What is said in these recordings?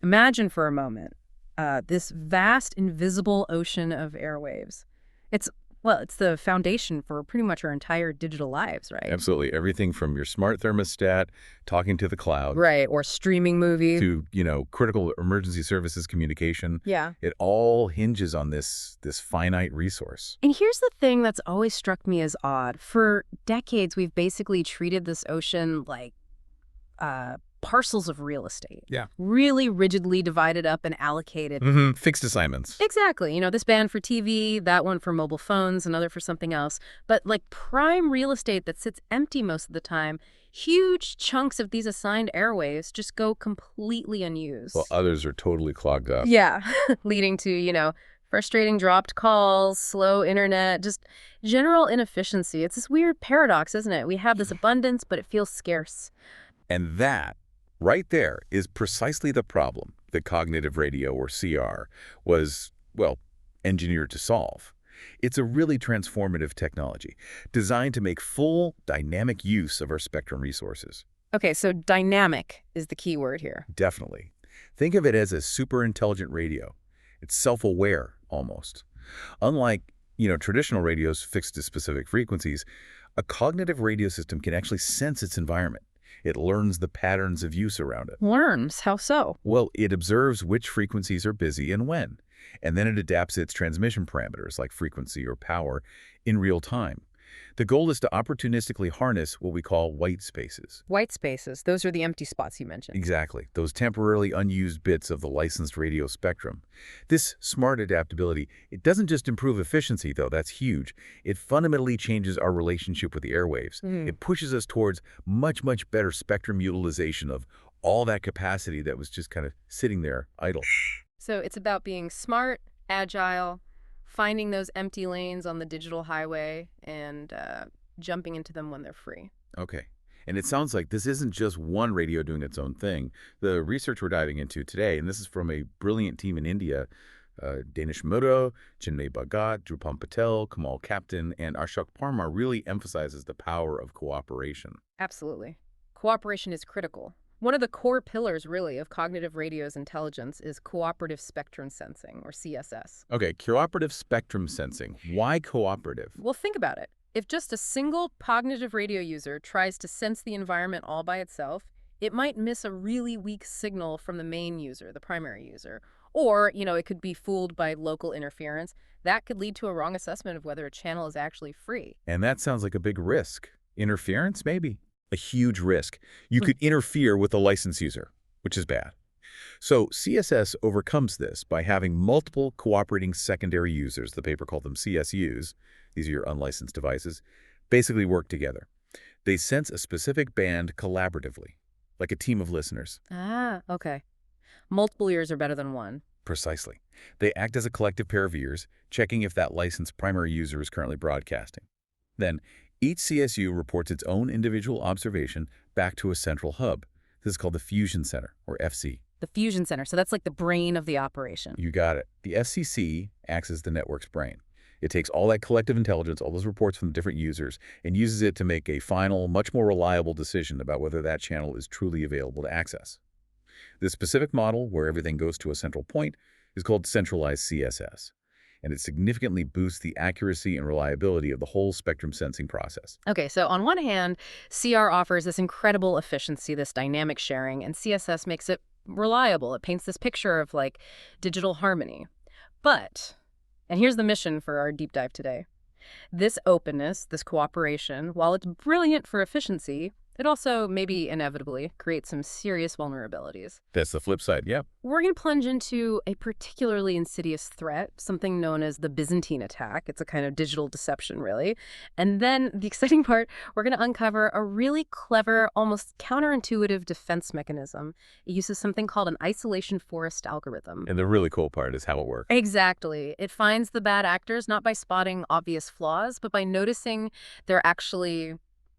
Imagine for a moment this vast, invisible ocean of airwaves. It's, well, it's the foundation for pretty much our entire digital lives, right? Absolutely. Everything from your smart thermostat, talking to the cloud, Right, or streaming movies. to, critical emergency services communication. Yeah. It all hinges on this finite resource. And here's the thing that's always struck me as odd. For decades, we've basically treated this ocean like parcels of real estate. Yeah. Really rigidly divided up and allocated. Fixed assignments. Exactly. This band for TV, that one for mobile phones, another for something else. But like prime real estate that sits empty most of the time, huge chunks of these assigned airwaves just go completely unused. Well, others are totally clogged up. Yeah, leading to, frustrating dropped calls, slow internet, just general inefficiency. It's this weird paradox, isn't it? We have this abundance, but it feels scarce. And that, right there, is precisely the problem that cognitive radio, or CR, was, engineered to solve. It's a really transformative technology, designed to make full, dynamic use of our spectrum resources. Okay, so dynamic is the key word here. Definitely. Think of it as a super intelligent radio. It's self-aware, almost. Unlike, traditional radios fixed to specific frequencies, a cognitive radio system can actually sense its environment. It learns the patterns of use around it. Learns? How so? Well, it observes which frequencies are busy and when, and then it adapts its transmission parameters, like frequency or power, in real time. The goal is to opportunistically harness what we call white spaces. White spaces, those are the empty spots you mentioned. Exactly, those temporarily unused bits of the licensed radio spectrum. This smart adaptability, it doesn't just improve efficiency, though, that's huge. It fundamentally changes our relationship with the airwaves. It pushes us towards much, much better spectrum utilization of all that capacity that was just kind of sitting there idle. So it's about being smart, agile, finding those empty lanes on the digital highway, and jumping into them when they're free. Okay. And it sounds like this isn't just one radio doing its own thing. The research we're diving into today, and this is from a brilliant team in India, Danish Murdo, Chinmay Bhagat, Drupal Patel, Kamal Captain, and Ashok Parmar, really emphasizes the power of cooperation. Absolutely. Cooperation is critical. One of the core pillars, really, of cognitive radio's intelligence is cooperative spectrum sensing, or CSS. Okay, cooperative spectrum sensing. Why cooperative? Well, think about it. If just a single cognitive radio user tries to sense the environment all by itself, it might miss a really weak signal from the main user, the primary user. Or, it could be fooled by local interference. That could lead to a wrong assessment of whether a channel is actually free. And that sounds like a big risk. Interference, maybe? A huge risk. You could interfere with the license user, which is bad. So CSS overcomes this by having multiple cooperating secondary users, the paper called them CSUs, these are your unlicensed devices, basically work together. They sense a specific band collaboratively, like a team of listeners. Ah, okay. Multiple ears are better than one. Precisely. They act as a collective pair of ears, checking if that licensed primary user is currently broadcasting. Then, each CSU reports its own individual observation back to a central hub. This is called the Fusion Center, or FC. The Fusion Center, so that's like the brain of the operation. You got it. The FCC acts as the network's brain. It takes all that collective intelligence, all those reports from the different users, and uses it to make a final, much more reliable decision about whether that channel is truly available to access. This specific model, where everything goes to a central point, is called centralized CSS. And it significantly boosts the accuracy and reliability of the whole spectrum sensing process. Okay, so on one hand, CR offers this incredible efficiency, this dynamic sharing, and CSS makes it reliable. It paints this picture of, like, digital harmony. But, and here's the mission for our deep dive today, this openness, this cooperation, while it's brilliant for efficiency, it also, maybe inevitably, creates some serious vulnerabilities. That's the flip side, yeah. We're going to plunge into a particularly insidious threat, something known as the Byzantine attack. It's a kind of digital deception, really. And then, the exciting part, we're going to uncover a really clever, almost counterintuitive defense mechanism. It uses something called an isolation forest algorithm. And the really cool part is how it works. Exactly. It finds the bad actors not by spotting obvious flaws, but by noticing they're actually,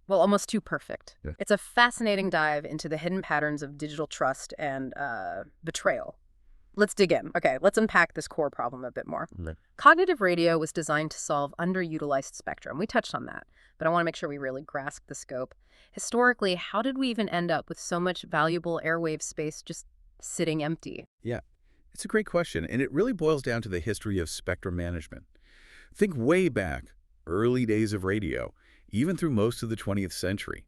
well, almost too perfect. Yeah. It's a fascinating dive into the hidden patterns of digital trust and betrayal. Let's dig in. Okay, let's unpack this core problem a bit more. Okay. Cognitive radio was designed to solve underutilized spectrum. We touched on that, but I want to make sure we really grasp the scope. Historically, how did we even end up with so much valuable airwave space just sitting empty? Yeah, it's a great question, and it really boils down to the history of spectrum management. Think way back, early days of radio, even through most of the 20th century.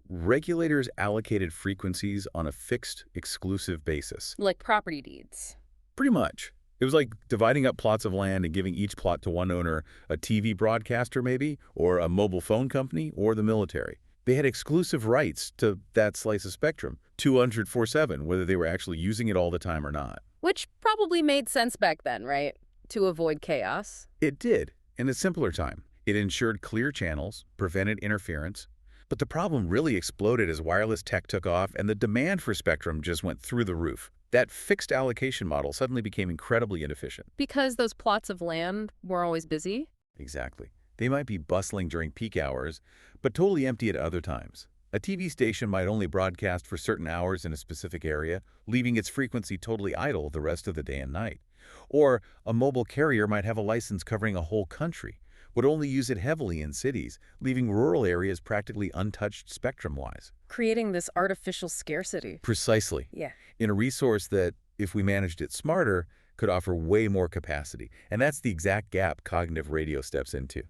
Regulators allocated frequencies on a fixed, exclusive basis. Like property deeds. Pretty much. It was like dividing up plots of land and giving each plot to one owner, a TV broadcaster maybe, or a mobile phone company, or the military. They had exclusive rights to that slice of spectrum, 200/7, whether they were actually using it all the time or not. Which probably made sense back then, right? To avoid chaos. It did, in a simpler time. It ensured clear channels, prevented interference. But the problem really exploded as wireless tech took off and the demand for spectrum just went through the roof. That fixed allocation model suddenly became incredibly inefficient. Because those plots of land were always busy? Exactly. They might be bustling during peak hours, but totally empty at other times. A TV station might only broadcast for certain hours in a specific area, leaving its frequency totally idle the rest of the day and night. Or a mobile carrier might have a license covering a whole country, would only use it heavily in cities, leaving rural areas practically untouched spectrum-wise. Creating this artificial scarcity. Precisely. Yeah. In a resource that, if we managed it smarter, could offer way more capacity. And that's the exact gap cognitive radio steps into.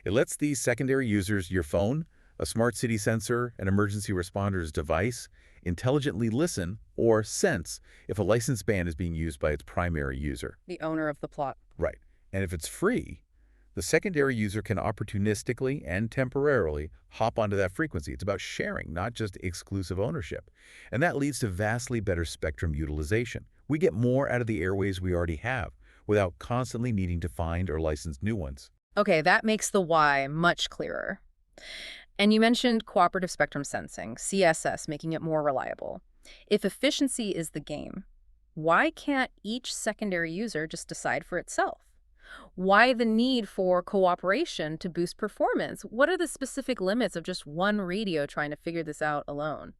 It lets these secondary users, your phone, a smart city sensor, an emergency responder's device, intelligently listen or sense if a licensed band is being used by its primary user. The owner of the plot. Right. And if it's free, the secondary user can opportunistically and temporarily hop onto that frequency. It's about sharing, not just exclusive ownership. And that leads to vastly better spectrum utilization. We get more out of the airways we already have without constantly needing to find or license new ones. Okay, that makes the why much clearer. And you mentioned cooperative spectrum sensing, CSS, making it more reliable. If efficiency is the game, why can't each secondary user just decide for itself? Why the need for cooperation to boost performance? What are the specific limits of just one radio trying to figure this out alone?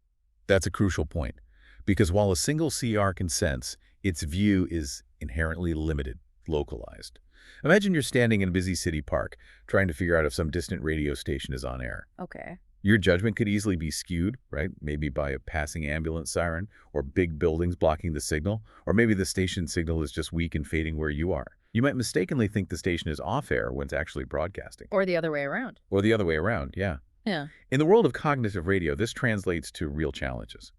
That's a crucial point, because while a single CR can sense, its view is inherently limited, localized. Imagine you're standing in a busy city park, trying to figure out if some distant radio station is on air. Okay. Your judgment could easily be skewed, right? Maybe by a passing ambulance siren, or big buildings blocking the signal, or maybe the station signal is just weak and fading where you are. You might mistakenly think the station is off-air when it's actually broadcasting. Or the other way around. Or the other way around, yeah. Yeah. In the world of cognitive radio, this translates to real challenges.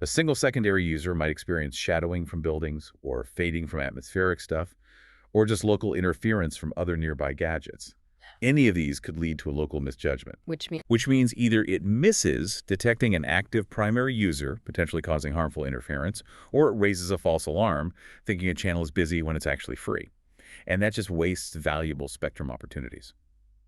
A single secondary user might experience shadowing from buildings, or fading from atmospheric stuff, or just local interference from other nearby gadgets. Any of these could lead to a local misjudgment. Which means either it misses detecting an active primary user, potentially causing harmful interference, or it raises a false alarm, thinking a channel is busy when it's actually free. And that just wastes valuable spectrum opportunities.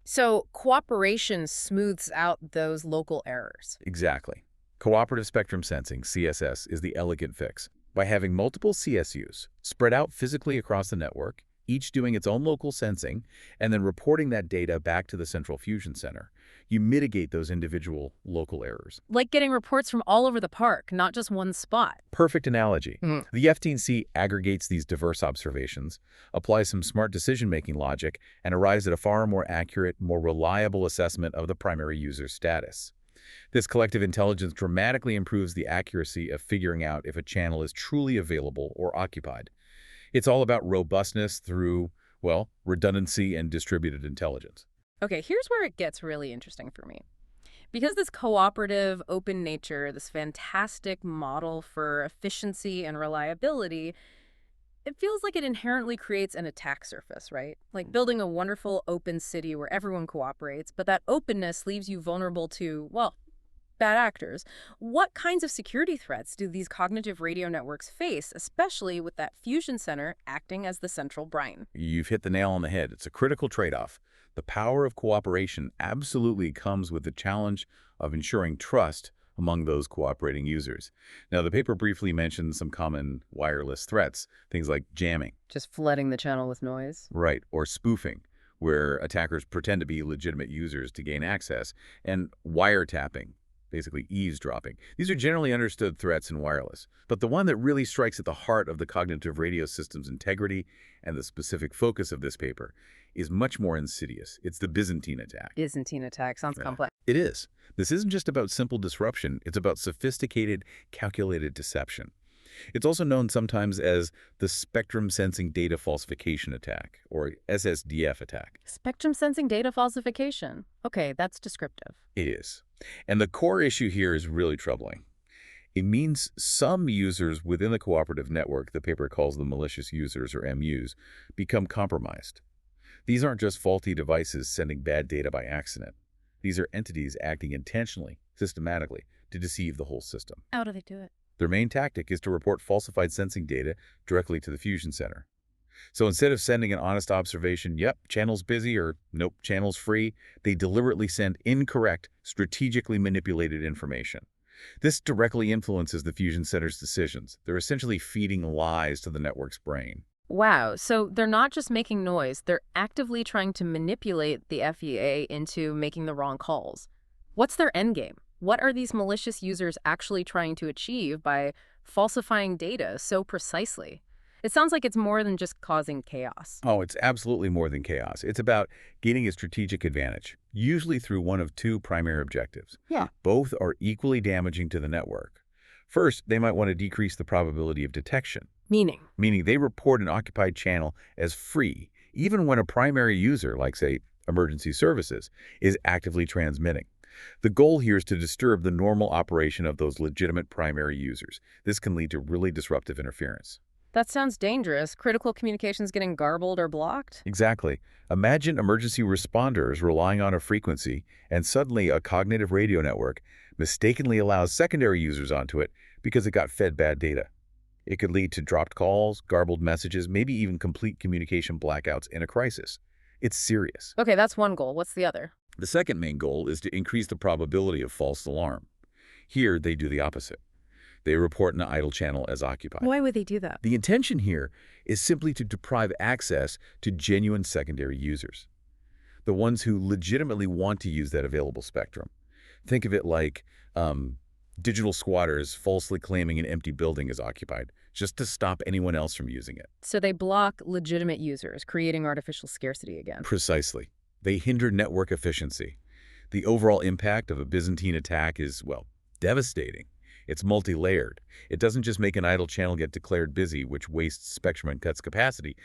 So cooperation smooths out those local errors. Exactly. Cooperative spectrum sensing, CSS, is the elegant fix. By having multiple CSUs spread out physically across the network, each doing its own local sensing, and then reporting that data back to the central fusion center, you mitigate those individual local errors. Like getting reports from all over the park, not just one spot. Perfect analogy. The FTC aggregates these diverse observations, applies some smart decision-making logic, and arrives at a far more accurate, more reliable assessment of the primary user's status. This collective intelligence dramatically improves the accuracy of figuring out if a channel is truly available or occupied. It's all about robustness through, well, redundancy and distributed intelligence. Okay, here's where it gets really interesting for me. Because this cooperative, open nature, this fantastic model for efficiency and reliability, it feels like it inherently creates an attack surface, right? Like building a wonderful open city where everyone cooperates, but that openness leaves you vulnerable to, well, bad actors. What kinds of security threats do these cognitive radio networks face, especially with that fusion center acting as the central brain? You've hit the nail on the head. It's a critical trade-off. The power of cooperation absolutely comes with the challenge of ensuring trust among those cooperating users. Now, the paper briefly mentions some common wireless threats, things like jamming. Just flooding the channel with noise? Right, or spoofing, where attackers pretend to be legitimate users to gain access, and wiretapping, basically eavesdropping. These are generally understood threats in wireless, but the one that really strikes at the heart of the cognitive radio system's integrity and the specific focus of this paper is much more insidious. It's the Byzantine attack. Byzantine attack sounds complex. It is. This isn't just about simple disruption. It's about sophisticated, calculated deception. It's also known sometimes as the spectrum sensing data falsification attack, or SSDF attack. Spectrum sensing data falsification. Okay, that's descriptive. It is. And the core issue here is really troubling. It means some users within the cooperative network, the paper calls them malicious users or MUs, become compromised. These aren't just faulty devices sending bad data by accident. These are entities acting intentionally, systematically, to deceive the whole system. How do they do it? Their main tactic is to report falsified sensing data directly to the fusion center. So instead of sending an honest observation, yep, channel's busy, or nope, channel's free, they deliberately send incorrect, strategically manipulated information. This directly influences the fusion center's decisions. They're essentially feeding lies to the network's brain. Wow, so they're not just making noise, they're actively trying to manipulate the FEA into making the wrong calls. What's their endgame? What are these malicious users actually trying to achieve by falsifying data so precisely? It sounds like it's more than just causing chaos. Oh, it's absolutely more than chaos. It's about gaining a strategic advantage, usually through one of two primary objectives. Yeah. Both are equally damaging to the network. First, they might want to decrease the probability of detection. Meaning they report an occupied channel as free, even when a primary user, like, say, emergency services, is actively transmitting. The goal here is to disturb the normal operation of those legitimate primary users. This can lead to really disruptive interference. That sounds dangerous. Critical communications getting garbled or blocked? Exactly. Imagine emergency responders relying on a frequency, and suddenly a cognitive radio network mistakenly allows secondary users onto it because it got fed bad data. It could lead to dropped calls, garbled messages, maybe even complete communication blackouts in a crisis. It's serious. Okay, that's one goal. What's the other? The second main goal is to increase the probability of false alarm. Here, they do the opposite. They report an idle channel as occupied. Why would they do that? The intention here is simply to deprive access to genuine secondary users, the ones who legitimately want to use that available spectrum. Think of it like digital squatters falsely claiming an empty building is occupied, just to stop anyone else from using it. So they block legitimate users, creating artificial scarcity again. Precisely. They hinder network efficiency. The overall impact of a Byzantine attack is, well, devastating. It's multi-layered. It doesn't just make an idle channel get declared busy, which wastes spectrum and cuts capacity.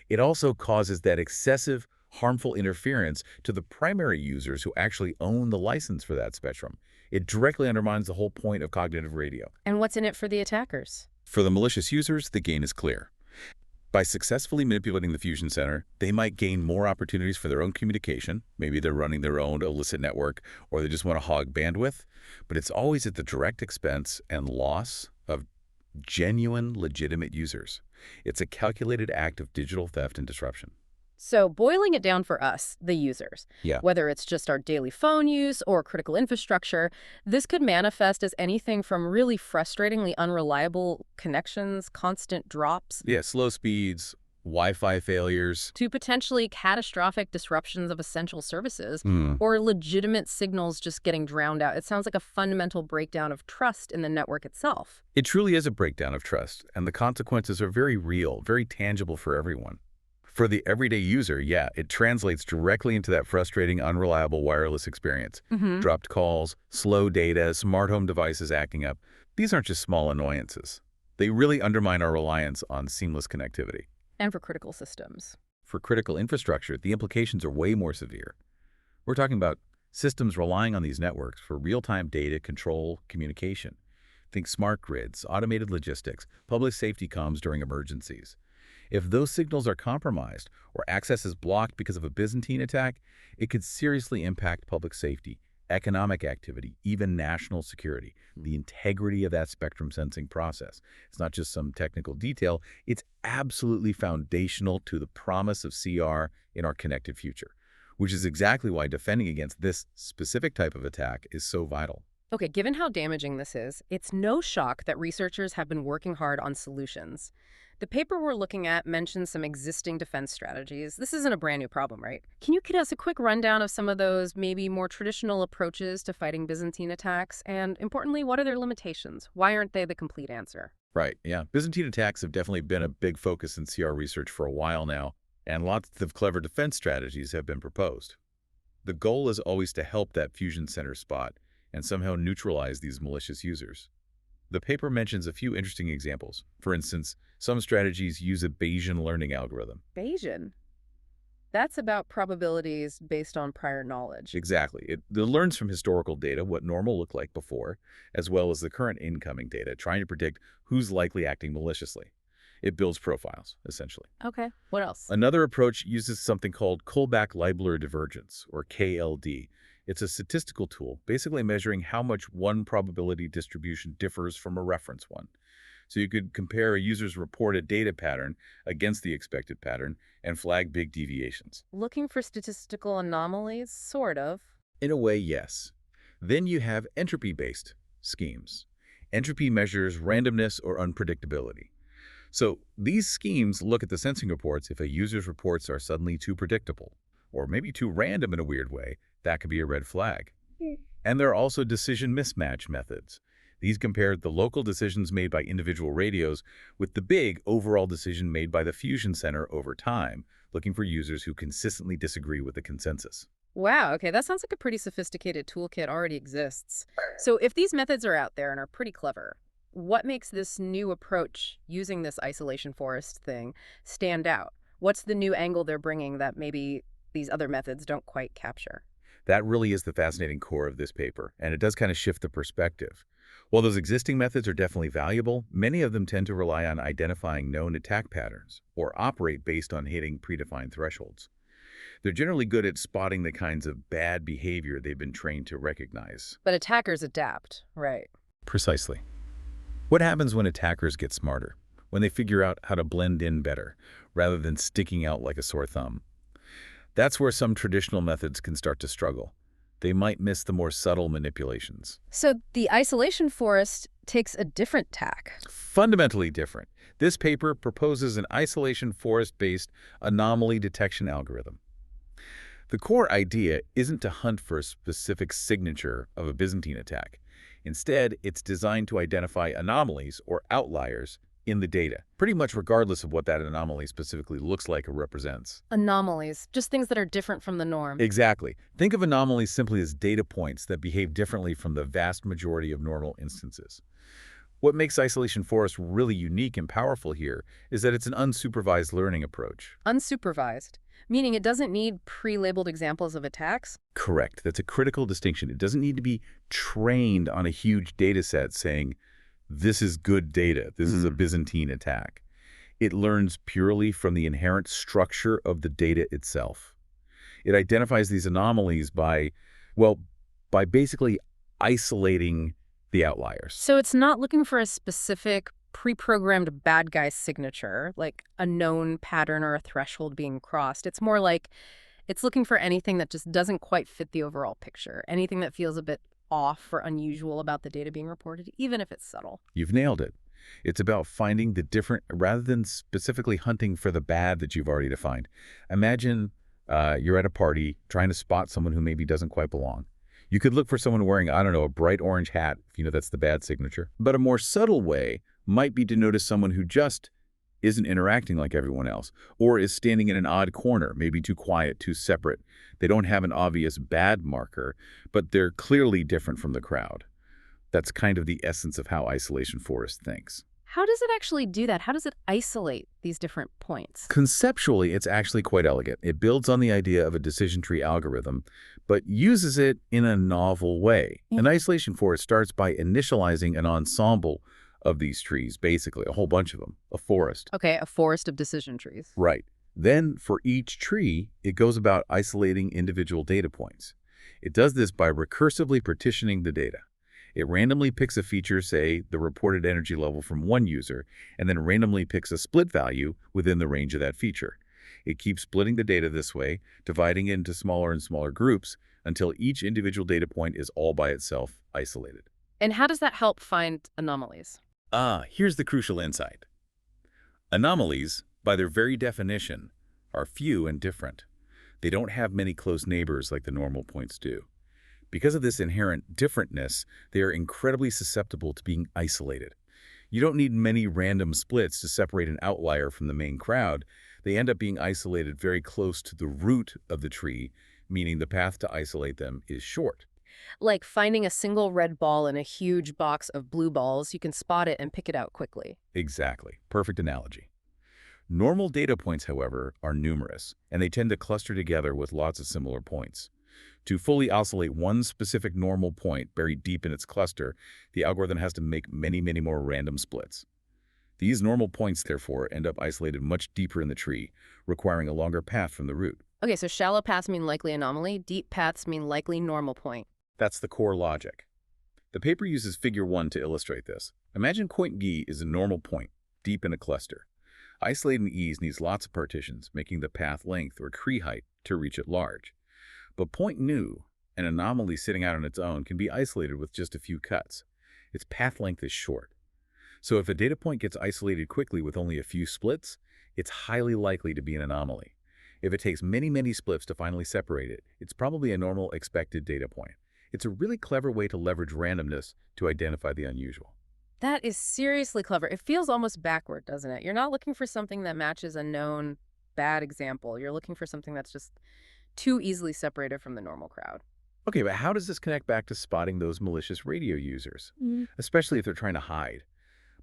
It also causes that excessive, harmful interference to the primary users who actually own the license for that spectrum. It directly undermines the whole point of cognitive radio. And what's in it for the attackers? For the malicious users, the gain is clear. By successfully manipulating the fusion center, they might gain more opportunities for their own communication. Maybe they're running their own illicit network, or they just want to hog bandwidth. But it's always at the direct expense and loss of genuine, legitimate users. It's a calculated act of digital theft and disruption. So boiling it down for us, the users, Yeah. whether it's just our daily phone use or critical infrastructure, this could manifest as anything from really frustratingly unreliable connections, constant drops, Yeah, slow speeds, Wi-Fi failures. to potentially catastrophic disruptions of essential services, Hmm. or legitimate signals just getting drowned out. It sounds like a fundamental breakdown of trust in the network itself. It truly is a breakdown of trust, and the consequences are very real, very tangible for everyone. For the everyday user, yeah, it translates directly into that frustrating, unreliable wireless experience. Dropped calls, slow data, smart home devices acting up. These aren't just small annoyances. They really undermine our reliance on seamless connectivity. And for critical systems. For critical infrastructure, the implications are way more severe. We're talking about systems relying on these networks for real-time data control, communication. Think smart grids, automated logistics, public safety comms during emergencies. If those signals are compromised or access is blocked because of a Byzantine attack, it could seriously impact public safety, economic activity, even national security, the integrity of that spectrum sensing process. It's not just some technical detail, it's absolutely foundational to the promise of CR in our connected future, which is exactly why defending against this specific type of attack is so vital. Okay, given how damaging this is, it's no shock that researchers have been working hard on solutions. The paper we're looking at mentions some existing defense strategies. This isn't a brand new problem, right? Can you give us a quick rundown of some of those maybe more traditional approaches to fighting Byzantine attacks? And importantly, what are their limitations? Why aren't they the complete answer? Right, yeah. Byzantine attacks have definitely been a big focus in CR research for a while now, and lots of clever defense strategies have been proposed. The goal is always to help that fusion center spot and somehow neutralize these malicious users. The paper mentions a few interesting examples. For instance, some strategies use a Bayesian learning algorithm. Bayesian. That's about probabilities based on prior knowledge. Exactly. It learns from historical data what normal looked like before, as well as the current incoming data, trying to predict who's likely acting maliciously. It builds profiles, essentially. Okay, what else? Another approach uses something called Kullback-Leibler divergence, or KLD. It's a statistical tool, basically measuring how much one probability distribution differs from a reference one. So you could compare a user's reported data pattern against the expected pattern and flag big deviations. Looking for statistical anomalies, sort of. In a way, yes. Then you have entropy-based schemes. Entropy measures randomness or unpredictability. So these schemes look at the sensing reports. If a user's reports are suddenly too predictable, or maybe too random in a weird way, that could be a red flag. And there are also decision mismatch methods. These compare the local decisions made by individual radios with the big overall decision made by the fusion center over time, looking for users who consistently disagree with the consensus. Wow, okay, that sounds like a pretty sophisticated toolkit already exists. So if these methods are out there and are pretty clever, what makes this new approach using this isolation forest thing stand out? What's the new angle they're bringing that maybe these other methods don't quite capture? That really is the fascinating core of this paper, and it does kind of shift the perspective. While those existing methods are definitely valuable, many of them tend to rely on identifying known attack patterns or operate based on hitting predefined thresholds. They're generally good at spotting the kinds of bad behavior they've been trained to recognize. But attackers adapt, right? Precisely. What happens when attackers get smarter? When they figure out how to blend in better, rather than sticking out like a sore thumb? That's where some traditional methods can start to struggle. They might miss the more subtle manipulations. So the isolation forest takes a different tack. Fundamentally different. This paper proposes an isolation forest-based anomaly detection algorithm. The core idea isn't to hunt for a specific signature of a Byzantine attack. Instead, it's designed to identify anomalies or outliers in the data, pretty much regardless of what that anomaly specifically looks like or represents. Anomalies, just things that are different from the norm. Exactly. Think of anomalies simply as data points that behave differently from the vast majority of normal instances. What makes isolation forest really unique and powerful here is that it's an unsupervised learning approach. Unsupervised, meaning it doesn't need pre-labeled examples of attacks? Correct. That's a critical distinction. It doesn't need to be trained on a huge data set saying, this is good data, this is a Byzantine attack. It learns purely from the inherent structure of the data itself. It identifies these anomalies by basically isolating the outliers. So it's not looking for a specific pre-programmed bad guy signature, like a known pattern or a threshold being crossed. It's more like it's looking for anything that just doesn't quite fit the overall picture, anything that feels a bit off or unusual about the data being reported, even if it's subtle. You've nailed it. It's about finding the different rather than specifically hunting for the bad that you've already defined. Imagine you're at a party trying to spot someone who maybe doesn't quite belong. You could look for someone wearing, I don't know, a bright orange hat, if you know that's the bad signature. But a more subtle way might be to notice someone who just isn't interacting like everyone else, or is standing in an odd corner, maybe too quiet, too separate. They don't have an obvious bad marker, but they're clearly different from the crowd. That's kind of the essence of how isolation forest thinks. How does it actually do that? How does it isolate these different points? Conceptually, it's actually quite elegant. It builds on the idea of a decision tree algorithm, but uses it in a novel way. An isolation forest starts by initializing an ensemble of these trees, basically, a whole bunch of them, a forest. Okay, a forest of decision trees. Right. Then, for each tree, it goes about isolating individual data points. It does this by recursively partitioning the data. It randomly picks a feature, say, the reported energy level from one user, and then randomly picks a split value within the range of that feature. It keeps splitting the data this way, dividing it into smaller and smaller groups, until each individual data point is all by itself isolated. And how does that help find anomalies? Here's the crucial insight. Anomalies, by their very definition, are few and different. They don't have many close neighbors like the normal points do. Because of this inherent differentness, they are incredibly susceptible to being isolated. You don't need many random splits to separate an outlier from the main crowd. They end up being isolated very close to the root of the tree, meaning the path to isolate them is short. Like finding a single red ball in a huge box of blue balls, you can spot it and pick it out quickly. Exactly. Perfect analogy. Normal data points, however, are numerous, and they tend to cluster together with lots of similar points. To fully isolate one specific normal point buried deep in its cluster, the algorithm has to make many, many more random splits. These normal points, therefore, end up isolated much deeper in the tree, requiring a longer path from the root. Okay, so shallow paths mean likely anomaly, deep paths mean likely normal point. That's the core logic. The paper uses figure 1 to illustrate this. Imagine point G is a normal point, deep in a cluster. Isolating E's needs lots of partitions, making the path length or tree height to reach it large. But point nu, an anomaly sitting out on its own, can be isolated with just a few cuts. Its path length is short. So if a data point gets isolated quickly with only a few splits, it's highly likely to be an anomaly. If it takes many, many splits to finally separate it, it's probably a normal expected data point. It's a really clever way to leverage randomness to identify the unusual. That is seriously clever. It feels almost backward, doesn't it? You're not looking for something that matches a known bad example. You're looking for something that's just too easily separated from the normal crowd. Okay, but how does this connect back to spotting those malicious radio users, especially if they're trying to hide?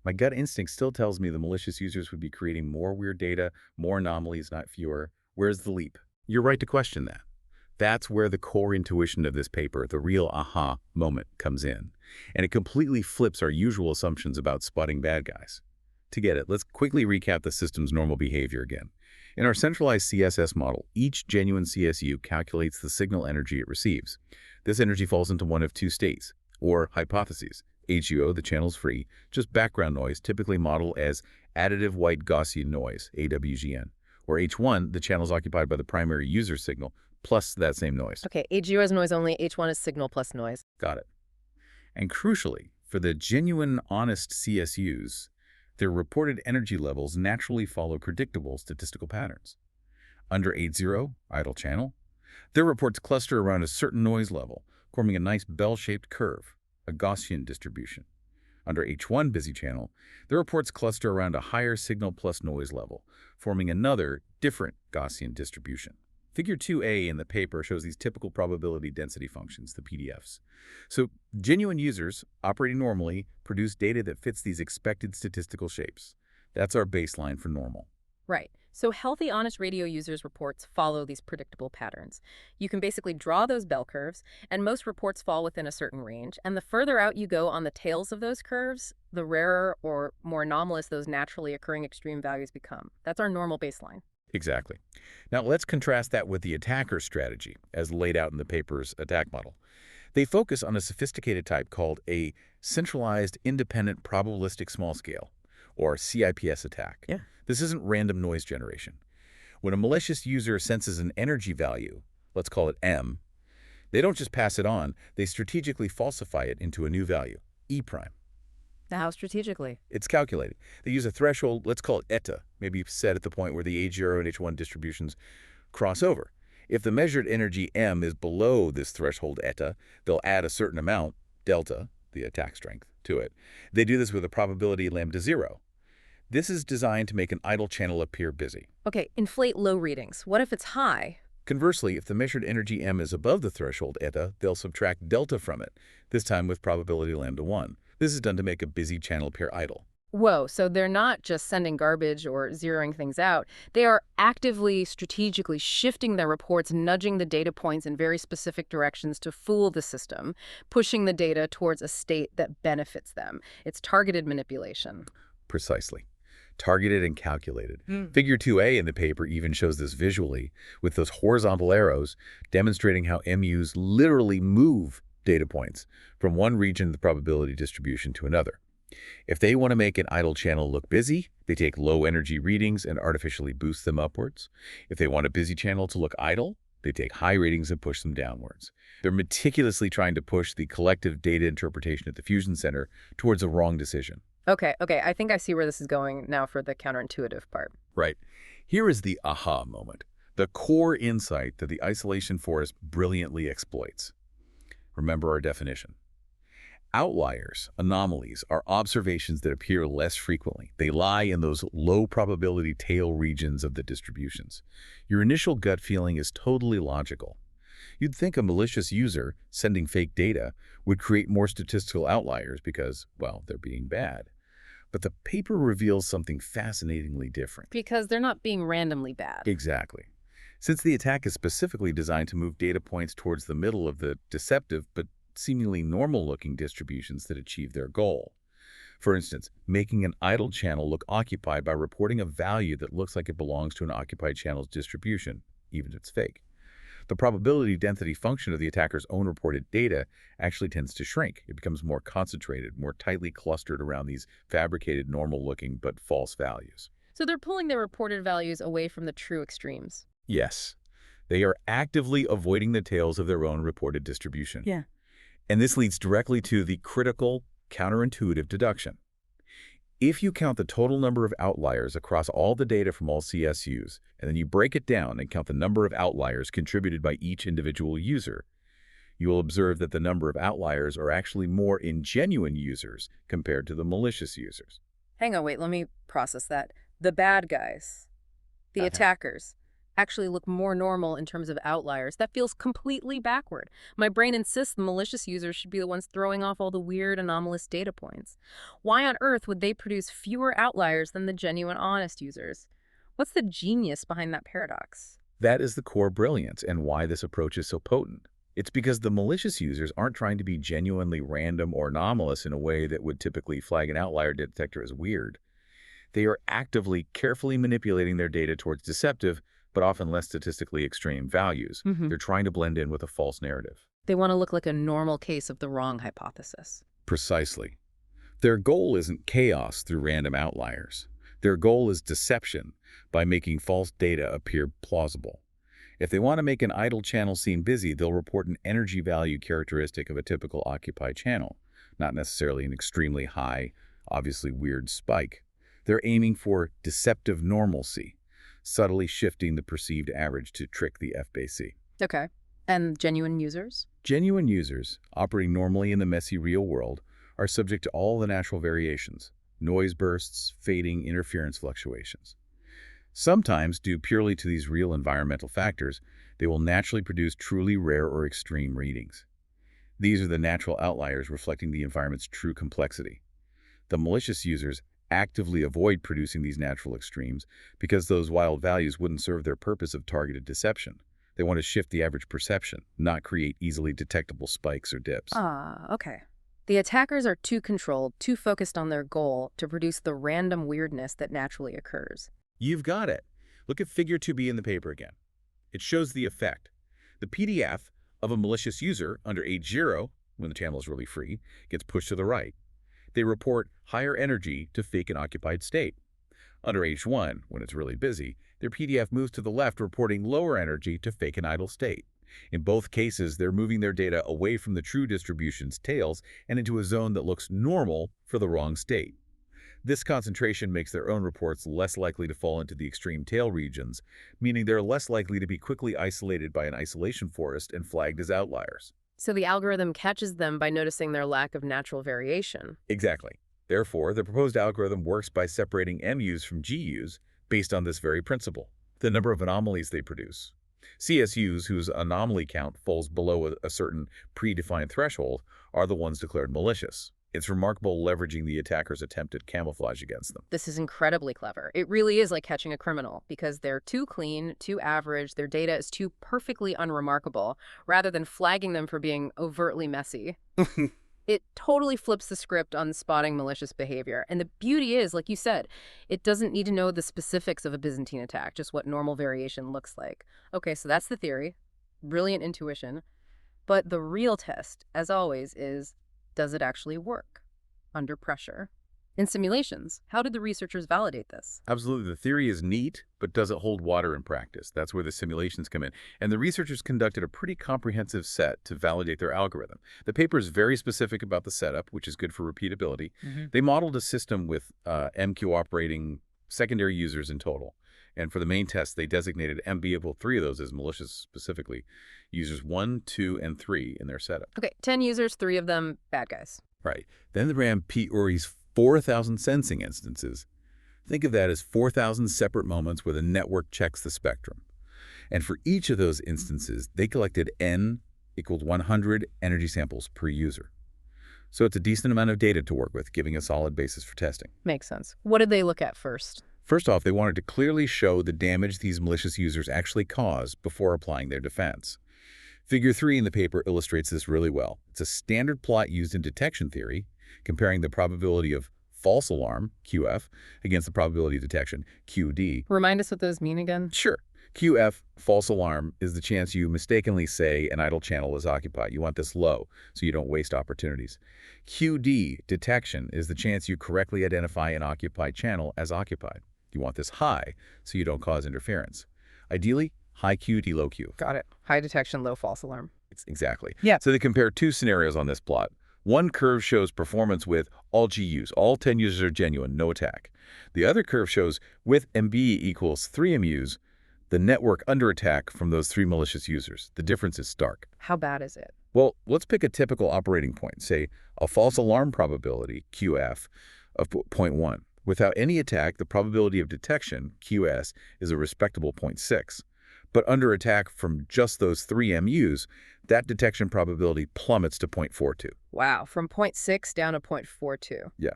My gut instinct still tells me the malicious users would be creating more weird data, more anomalies, not fewer. Where's the leap? You're right to question that. That's where the core intuition of this paper, the real aha moment, comes in. And it completely flips our usual assumptions about spotting bad guys. To get it, let's quickly recap the system's normal behavior again. In our centralized CSS model, each genuine CSU calculates the signal energy it receives. This energy falls into one of two states, or hypotheses. HUO, the channel's free, just background noise, typically modeled as additive white Gaussian noise, AWGN. Or H1, the channel's occupied by the primary user signal, plus that same noise. Okay, HUO is noise only, H1 is signal plus noise. Got it. And crucially, for the genuine, honest CSUs, their reported energy levels naturally follow predictable statistical patterns. Under H0, idle channel, their reports cluster around a certain noise level, forming a nice bell-shaped curve, a Gaussian distribution. Under H1 busy channel, the reports cluster around a higher signal plus noise level, forming another, different Gaussian distribution. Figure 2a in the paper shows these typical probability density functions, the PDFs. So genuine users, operating normally, produce data that fits these expected statistical shapes. That's our baseline for normal. Right. So healthy, honest radio users' reports follow these predictable patterns. You can basically draw those bell curves, and most reports fall within a certain range. And the further out you go on the tails of those curves, the rarer or more anomalous those naturally occurring extreme values become. That's our normal baseline. Exactly. Now let's contrast that with the attacker's strategy, as laid out in the paper's attack model. They focus on a sophisticated type called a centralized independent probabilistic small scale, or CIPS attack. Yeah. This isn't random noise generation. When a malicious user senses an energy value, let's call it M, they don't just pass it on, they strategically falsify it into a new value, E prime. How strategically? It's calculated. They use a threshold, let's call it eta, maybe set at the point where the H0 and H1 distributions cross over. If the measured energy M is below this threshold eta, they'll add a certain amount, delta, the attack strength, to it. They do this with a probability lambda 0. This is designed to make an idle channel appear busy. Okay, inflate low readings. What if it's high? Conversely, if the measured energy M is above the threshold eta, they'll subtract delta from it, this time with probability lambda 1. This is done to make a busy channel appear idle. Whoa, so they're not just sending garbage or zeroing things out. They are actively, strategically shifting their reports, nudging the data points in very specific directions to fool the system, pushing the data towards a state that benefits them. It's targeted manipulation. Precisely. Targeted and calculated. Figure 2a in the paper even shows this visually, with those horizontal arrows demonstrating how MUs literally move data points from one region of the probability distribution to another. If they want to make an idle channel look busy, they take low energy readings and artificially boost them upwards. If they want a busy channel to look idle, they take high readings and push them downwards. They're meticulously trying to push the collective data interpretation at the fusion center towards a wrong decision. Okay, I think I see where this is going now for the counterintuitive part. Right. Here is the aha moment, the core insight that the isolation forest brilliantly exploits. Remember our definition. Outliers, anomalies, are observations that appear less frequently. They lie in those low probability tail regions of the distributions. Your initial gut feeling is totally logical. You'd think a malicious user sending fake data would create more statistical outliers because, well, they're being bad. But the paper reveals something fascinatingly different. Because they're not being randomly bad. Exactly. Since the attack is specifically designed to move data points towards the middle of the deceptive but seemingly normal-looking distributions that achieve their goal. For instance, making an idle channel look occupied by reporting a value that looks like it belongs to an occupied channel's distribution, even if it's fake. The probability density function of the attacker's own reported data actually tends to shrink. It becomes more concentrated, more tightly clustered around these fabricated, normal-looking but false values. So they're pulling their reported values away from the true extremes. Yes, they are actively avoiding the tails of their own reported distribution. Yeah. And this leads directly to the critical, counterintuitive deduction. If you count the total number of outliers across all the data from all CSUs, and then you break it down and count the number of outliers contributed by each individual user, you will observe that the number of outliers are actually more in genuine users compared to the malicious users. Hang on, wait, let me process that. The bad guys, the attackers, actually look more normal in terms of outliers. That feels completely backward. My brain insists the malicious users should be the ones throwing off all the weird, anomalous data points. Why on earth would they produce fewer outliers than the genuine, honest users? What's the genius behind that paradox? That is the core brilliance and why this approach is so potent. It's because the malicious users aren't trying to be genuinely random or anomalous in a way that would typically flag an outlier detector as weird. They are actively, carefully manipulating their data towards deceptive, but often less statistically extreme values. They're trying to blend in with a false narrative. They want to look like a normal case of the wrong hypothesis. Precisely. Their goal isn't chaos through random outliers. Their goal is deception by making false data appear plausible. If they want to make an idle channel seem busy, they'll report an energy value characteristic of a typical occupied channel, not necessarily an extremely high, obviously weird spike. They're aiming for deceptive normalcy, subtly shifting the perceived average to trick the FBC. Okay. And genuine users? Genuine users, operating normally in the messy real world, are subject to all the natural variations, noise bursts, fading, interference fluctuations. Sometimes, due purely to these real environmental factors, they will naturally produce truly rare or extreme readings. These are the natural outliers reflecting the environment's true complexity. The malicious users actively avoid producing these natural extremes because those wild values wouldn't serve their purpose of targeted deception. They want to shift the average perception, not create easily detectable spikes or dips. Okay. The attackers are too controlled, too focused on their goal to produce the random weirdness that naturally occurs. You've got it. Look at figure 2b in the paper again. It shows the effect. The PDF of a malicious user under age 0, when the channel is really free, gets pushed to the right. They report higher energy to fake an occupied state. Under age 1, when it's really busy, their PDF moves to the left, reporting lower energy to fake an idle state. In both cases, they're moving their data away from the true distribution's tails and into a zone that looks normal for the wrong state. This concentration makes their own reports less likely to fall into the extreme tail regions, meaning they're less likely to be quickly isolated by an isolation forest and flagged as outliers. So the algorithm catches them by noticing their lack of natural variation. Exactly. Therefore, the proposed algorithm works by separating MUs from GUs based on this very principle, the number of anomalies they produce. CSUs whose anomaly count falls below a certain predefined threshold are the ones declared malicious. It's remarkable leveraging the attacker's attempted camouflage against them. This is incredibly clever. It really is like catching a criminal because they're too clean, too average, their data is too perfectly unremarkable, rather than flagging them for being overtly messy. It totally flips the script on spotting malicious behavior. And the beauty is, like you said, it doesn't need to know the specifics of a Byzantine attack, just what normal variation looks like. Okay, so that's the theory. Brilliant intuition. But the real test, as always, is, does it actually work under pressure? In simulations, how did the researchers validate this? Absolutely. The theory is neat, but does it hold water in practice? That's where the simulations come in. And the researchers conducted a pretty comprehensive set to validate their algorithm. The paper is very specific about the setup, which is good for repeatability. They modeled a system with MQ operating secondary users in total. And for the main test, they designated MB, 3 of those as malicious specifically, users 1, 2, and 3 in their setup. Okay, 10 users, 3 of them bad guys. Right. Then they ran P. Uri's 4,000 sensing instances. Think of that as 4,000 separate moments where the network checks the spectrum. And for each of those instances, they collected N equaled 100 energy samples per user. So it's a decent amount of data to work with, giving a solid basis for testing. Makes sense. What did they look at first? First off, they wanted to clearly show the damage these malicious users actually caused before applying their defense. Figure 3 in the paper illustrates this really well. It's a standard plot used in detection theory, comparing the probability of false alarm, QF, against the probability of detection, QD. Remind us what those mean again? Sure. QF, false alarm, is the chance you mistakenly say an idle channel is occupied. You want this low so you don't waste opportunities. QD, detection, is the chance you correctly identify an occupied channel as occupied. You want this high so you don't cause interference. Ideally, high QD, low Q. Got it. High detection, low false alarm. Exactly. Yeah. So they compare two scenarios on this plot. One curve shows performance with all GUs, all 10 users are genuine, no attack. The other curve shows with MB equals 3 MUs, the network under attack from those 3 malicious users. The difference is stark. How bad is it? Well, let's pick a typical operating point, say a false alarm probability, QF, of 0.1. Without any attack, the probability of detection, QS, is a respectable 0.6. But under attack from just those 3 MUs, that detection probability plummets to 0.42. Wow, from 0.6 down to 0.42. Yeah.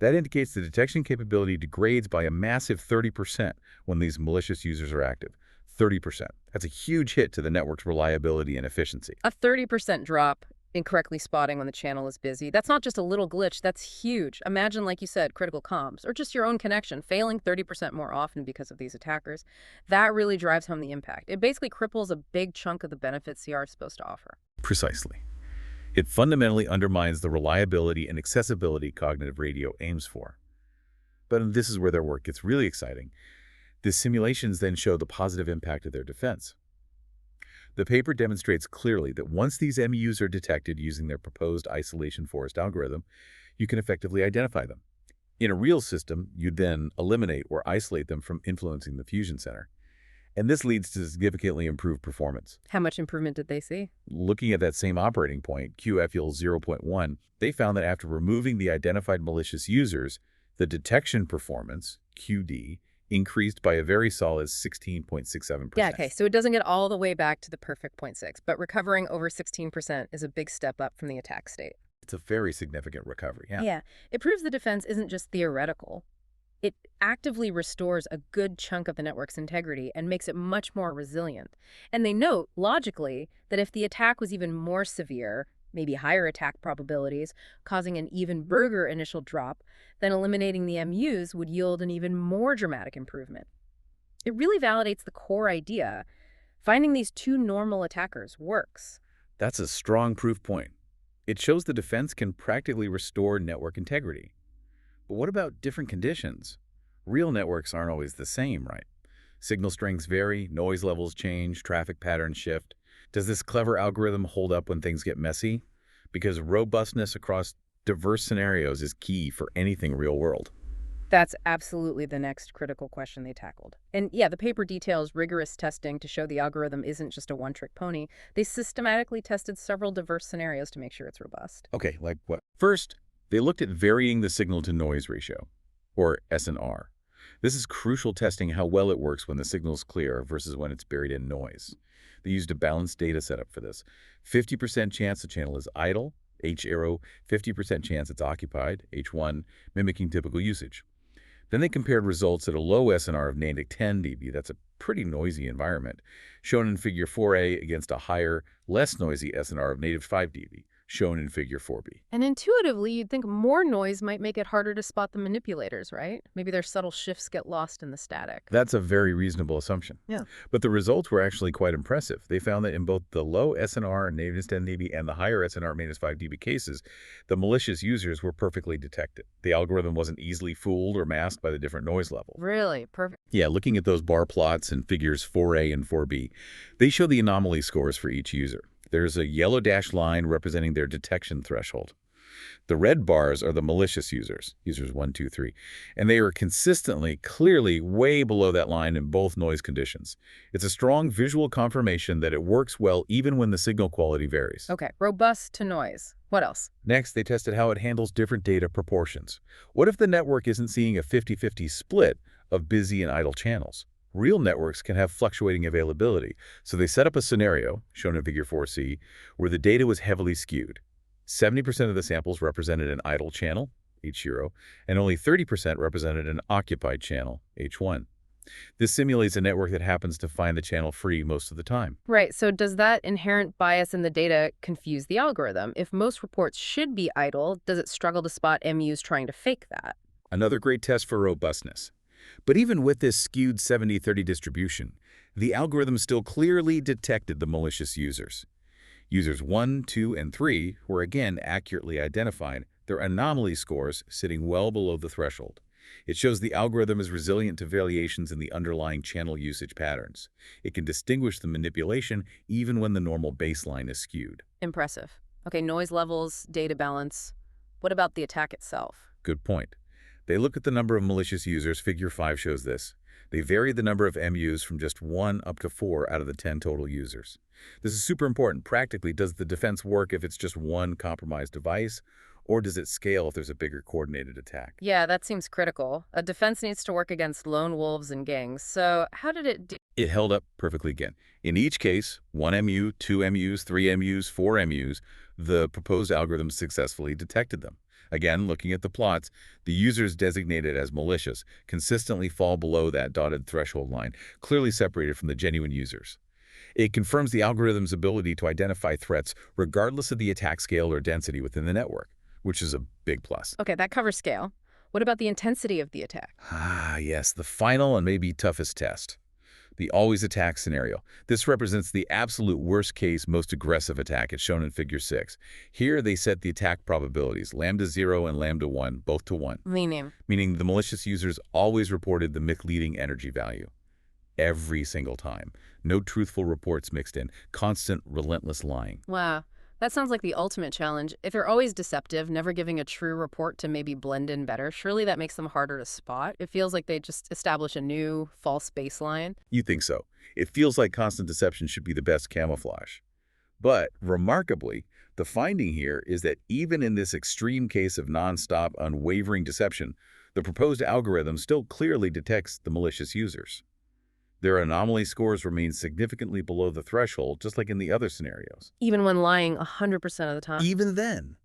That indicates the detection capability degrades by a massive 30% when these malicious users are active. 30%. That's a huge hit to the network's reliability and efficiency. A 30% drop in correctly spotting when the channel is busy. That's not just a little glitch, that's huge. Imagine, like you said, critical comms, or just your own connection, failing 30% more often because of these attackers. That really drives home the impact. It basically cripples a big chunk of the benefits CR is supposed to offer. Precisely. It fundamentally undermines the reliability and accessibility cognitive radio aims for. But this is where their work gets really exciting. The simulations then show the positive impact of their defense. The paper demonstrates clearly that once these MUs are detected using their proposed isolation forest algorithm, you can effectively identify them. In a real system, you then eliminate or isolate them from influencing the fusion center. And this leads to significantly improved performance. How much improvement did they see? Looking at that same operating point, QF equals 0.1, they found that after removing the identified malicious users, the detection performance, QD, increased by a very solid 16.67%. Yeah, okay, so it doesn't get all the way back to the perfect 0.6, but recovering over 16% is a big step up from the attack state. It's a very significant recovery, yeah. Yeah, it proves the defense isn't just theoretical. It actively restores a good chunk of the network's integrity and makes it much more resilient. And they note, logically, that if the attack was even more severe, maybe higher attack probabilities, causing an even bigger initial drop, then eliminating the MUs would yield an even more dramatic improvement. It really validates the core idea. Finding these two normal attackers works. That's a strong proof point. It shows the defense can practically restore network integrity. But what about different conditions? Real networks aren't always the same, right? Signal strengths vary, noise levels change, traffic patterns shift. Does this clever algorithm hold up when things get messy? Because robustness across diverse scenarios is key for anything real world. That's absolutely the next critical question they tackled. And yeah, the paper details rigorous testing to show the algorithm isn't just a one-trick pony. They systematically tested several diverse scenarios to make sure it's robust. Okay, like what? First, they looked at varying the signal-to-noise ratio, or SNR. This is crucial testing how well it works when the signal's clear versus when it's buried in noise. They used a balanced data setup for this. 50% chance the channel is idle, H arrow, 50% chance it's occupied, H1, mimicking typical usage. Then they compared results at a low SNR of negative 10 dB, that's a pretty noisy environment, shown in figure 4A against a higher, less noisy SNR of negative 5 dB, shown in figure 4B. And intuitively, you'd think more noise might make it harder to spot the manipulators, right? Maybe their subtle shifts get lost in the static. That's a very reasonable assumption. Yeah. But the results were actually quite impressive. They found that in both the low SNR, negative 10 dB, and the higher SNR, minus 5 dB cases, the malicious users were perfectly detected. The algorithm wasn't easily fooled or masked by the different noise levels. Really? Perfect. Yeah, looking at those bar plots in figures 4A and 4B, they show the anomaly scores for each user. There's a yellow dashed line representing their detection threshold. The red bars are the malicious users, users 1, 2, 3, and they are consistently, clearly way below that line in both noise conditions. It's a strong visual confirmation that it works well even when the signal quality varies. Okay, robust to noise. What else? Next, they tested how it handles different data proportions. What if the network isn't seeing a 50-50 split of busy and idle channels? Real networks can have fluctuating availability, so they set up a scenario, shown in Figure 4C, where the data was heavily skewed. 70% of the samples represented an idle channel, H0, and only 30% represented an occupied channel, H1. This simulates a network that happens to find the channel free most of the time. Right, so does that inherent bias in the data confuse the algorithm? If most reports should be idle, does it struggle to spot MUs trying to fake that? Another great test for robustness. But even with this skewed 70-30 distribution, the algorithm still clearly detected the malicious users. Users 1, 2, and 3 were again accurately identified, their anomaly scores sitting well below the threshold. It shows the algorithm is resilient to variations in the underlying channel usage patterns. It can distinguish the manipulation even when the normal baseline is skewed. Impressive. Okay, noise levels, data balance. What about the attack itself? Good point. They look at the number of malicious users. Figure 5 shows this. They vary the number of MUs from just 1 up to 4 out of the 10 total users. This is super important. Practically, does the defense work if it's just one compromised device, or does it scale if there's a bigger coordinated attack? Yeah, that seems critical. A defense needs to work against lone wolves and gangs. So how did it do? It held up perfectly again. In each case, 1 MU, 2 MUs, 3 MUs, 4 MUs, the proposed algorithm successfully detected them. Again, looking at the plots, the users designated as malicious consistently fall below that dotted threshold line, clearly separated from the genuine users. It confirms the algorithm's ability to identify threats regardless of the attack scale or density within the network, which is a big plus. Okay, that covers scale. What about the intensity of the attack? Ah, yes, the final and maybe toughest test. The always attack scenario. This represents the absolute worst case, most aggressive attack. It's shown in Figure 6. Here they set the attack probabilities, lambda 0 and lambda 1, both to 1. Meaning the malicious users always reported the misleading energy value. Every single time. No truthful reports mixed in. Constant, relentless lying. Wow. That sounds like the ultimate challenge. If they're always deceptive, never giving a true report to maybe blend in better, surely that makes them harder to spot. It feels like they just establish a new false baseline. You think so. It feels like constant deception should be the best camouflage. But, remarkably, the finding here is that even in this extreme case of nonstop, unwavering deception, the proposed algorithm still clearly detects the malicious users. Their anomaly scores remain significantly below the threshold, just like in the other scenarios. Even when lying 100% of the time? Even then,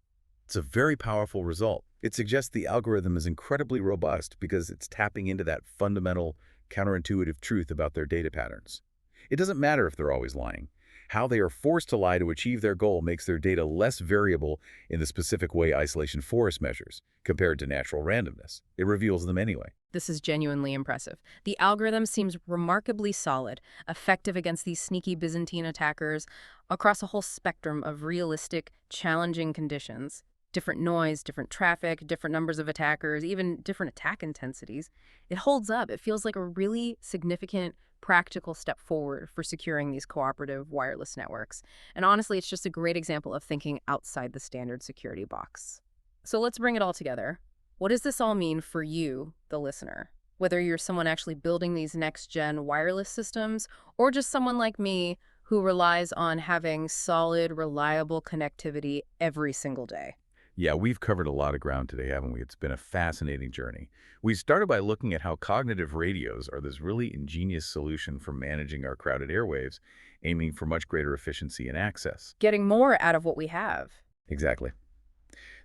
it's a very powerful result. It suggests the algorithm is incredibly robust because it's tapping into that fundamental, counterintuitive truth about their data patterns. It doesn't matter if they're always lying. How they are forced to lie to achieve their goal makes their data less variable in the specific way isolation forest measures, compared to natural randomness. It reveals them anyway. This is genuinely impressive. The algorithm seems remarkably solid, effective against these sneaky Byzantine attackers across a whole spectrum of realistic, challenging conditions. Different noise, different traffic, different numbers of attackers, even different attack intensities. It holds up. It feels like a really significant, practical step forward for securing these cooperative wireless networks. And honestly, it's just a great example of thinking outside the standard security box. So let's bring it all together. What does this all mean for you, the listener? Whether you're someone actually building these next-gen wireless systems or just someone like me who relies on having solid, reliable connectivity every single day. Yeah, we've covered a lot of ground today, haven't we? It's been a fascinating journey. We started by looking at how cognitive radios are this really ingenious solution for managing our crowded airwaves, aiming for much greater efficiency and access. Getting more out of what we have. Exactly.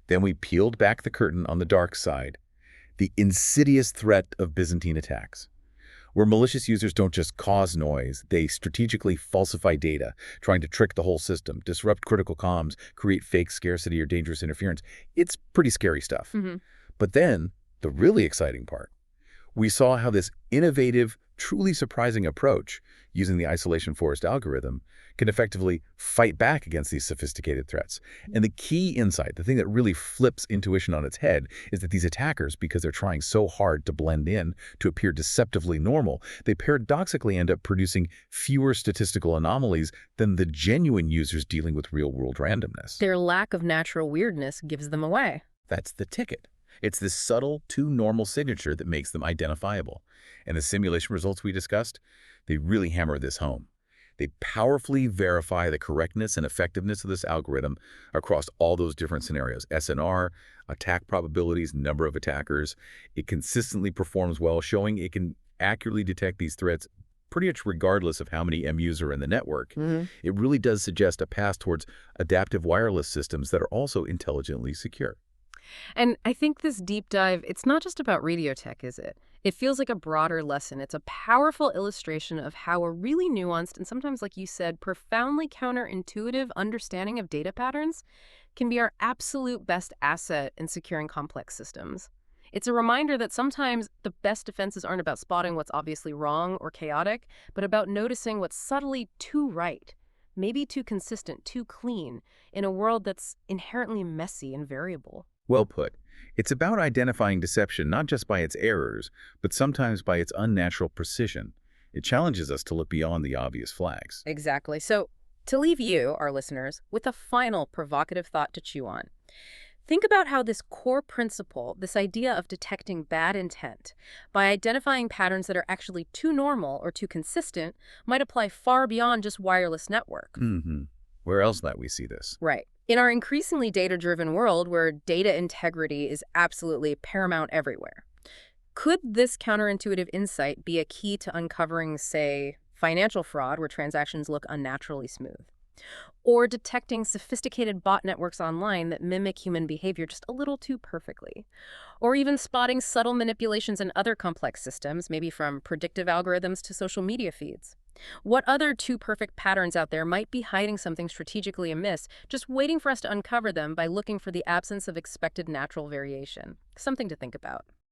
Then we peeled back the curtain on the dark side, the insidious threat of Byzantine attacks, where malicious users don't just cause noise, they strategically falsify data, trying to trick the whole system, disrupt critical comms, create fake scarcity or dangerous interference. It's pretty scary stuff. But then, the really exciting part, we saw how this innovative, truly surprising approach, using the isolation forest algorithm, can effectively fight back against these sophisticated threats. And the key insight, the thing that really flips intuition on its head, is that these attackers, because they're trying so hard to blend in, to appear deceptively normal, they paradoxically end up producing fewer statistical anomalies than the genuine users dealing with real-world randomness. Their lack of natural weirdness gives them away. That's the ticket. It's this subtle, too normal signature that makes them identifiable. And the simulation results we discussed, they really hammer this home. They powerfully verify the correctness and effectiveness of this algorithm across all those different scenarios. SNR, attack probabilities, number of attackers. It consistently performs well, showing it can accurately detect these threats pretty much regardless of how many MUs are in the network. Mhm. It really does suggest a path towards adaptive wireless systems that are also intelligently secure. And I think this deep dive, it's not just about radio tech, is it? It feels like a broader lesson. It's a powerful illustration of how a really nuanced and sometimes, like you said, profoundly counterintuitive understanding of data patterns can be our absolute best asset in securing complex systems. It's a reminder that sometimes the best defenses aren't about spotting what's obviously wrong or chaotic, but about noticing what's subtly too right, maybe too consistent, too clean, in a world that's inherently messy and variable. Well put. It's about identifying deception not just by its errors, but sometimes by its unnatural precision. It challenges us to look beyond the obvious flags. Exactly. So, to leave you, our listeners, with a final provocative thought to chew on, think about how this core principle, this idea of detecting bad intent, by identifying patterns that are actually too normal or too consistent, might apply far beyond just wireless network. Where else might we see this? Right. In our increasingly data-driven world where data integrity is absolutely paramount everywhere, could this counterintuitive insight be a key to uncovering, say, financial fraud where transactions look unnaturally smooth? Or detecting sophisticated bot networks online that mimic human behavior just a little too perfectly? Or even spotting subtle manipulations in other complex systems, maybe from predictive algorithms to social media feeds? What other too perfect patterns out there might be hiding something strategically amiss, just waiting for us to uncover them by looking for the absence of expected natural variation? Something to think about.